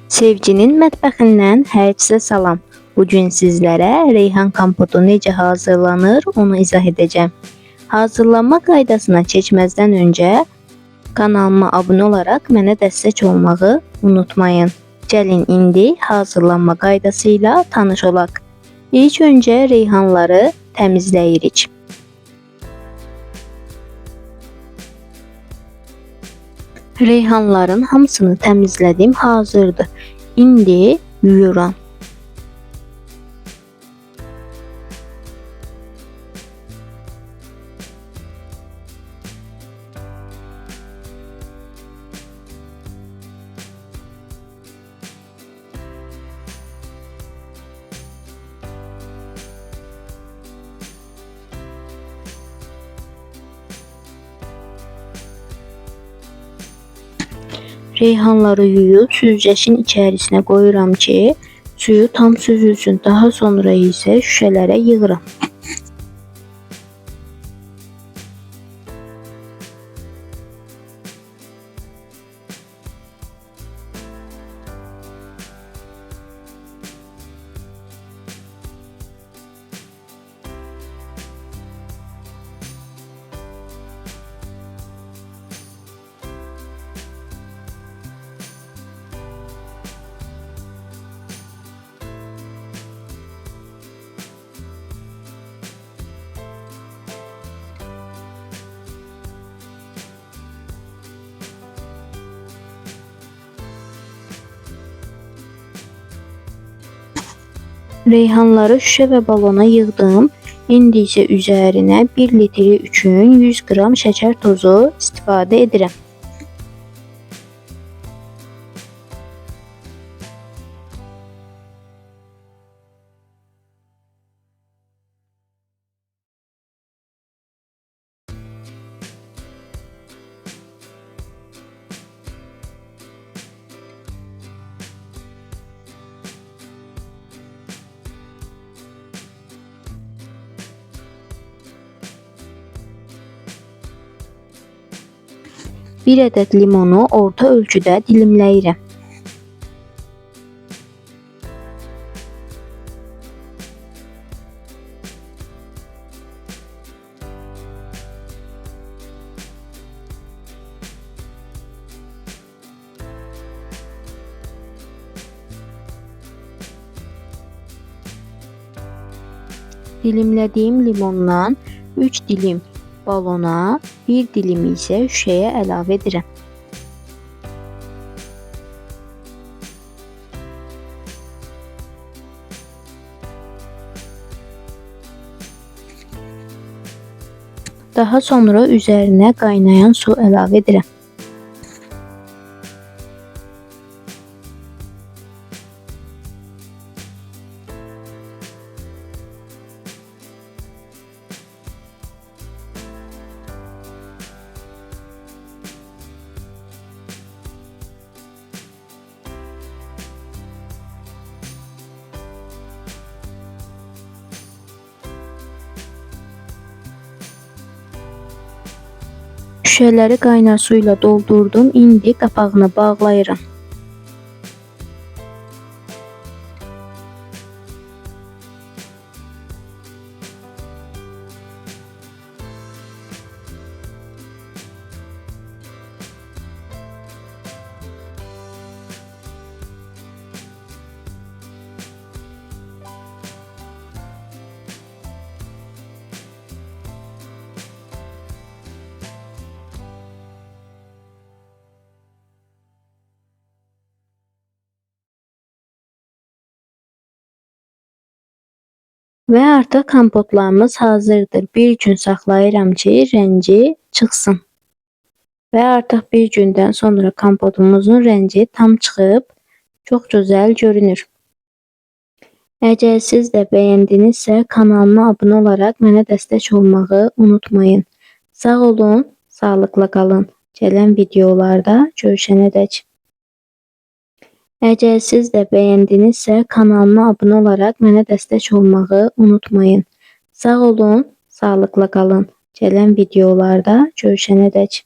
Sevginin mətbəxindən hər kəsə salam. Bugün sizlərə reyhan kompotu necə hazırlanır onu izah edəcəm. Hazırlanma qaydasına keçməzdən öncə kanalıma abunə olaraq mənə dəstək olmağı unutmayın. Gəlin indi hazırlanma qaydası ilə tanış olaq. İlk öncə reyhanları təmizləyirik. Reyhanların hamısını təmizlədim, hazırdır. İndi yuyuram. Reyhanları yuyup süzgəçin içərisinə qoyuram ki, suyu tam süzülsün. Daha sonra isə şüşələrə yığıram. Reyhanları şüşə və balona yığdım. İndi isə üzərinə 1 litri üçün 100 qram şəkər tozu istifadə edirəm. Bir ədəd limonu orta ölçüdə dilimləyirəm. Dilimlədiyim limondan 3 dilim balona, 1 dilim isə şüşəyə əlavə edirəm. Daha sonra üzərinə qaynayan su əlavə edirəm. Şüşələri qaynar su ilə doldurdum. İndi qapağını bağlayıram. Və artıq kompotlarımız hazırdır. Bir gün saxlayıram ki, rəngi çıxsın. Və artıq bir gündən sonra kompotumuzun rəngi tam çıxıb, çox gözəl görünür. Əgər siz də bəyəndinizsə, kanalıma abunə olaraq mənə dəstək olmağı unutmayın. Sağ olun, sağlıqla qalın. Gələn videolarda görüşənədək. Əgər siz də bəyəndinizsə, kanalıma abunə olaraq mənə dəstək olmağı unutmayın. Sağ olun, sağlıqla qalın. Gələn videolarda görüşənədək.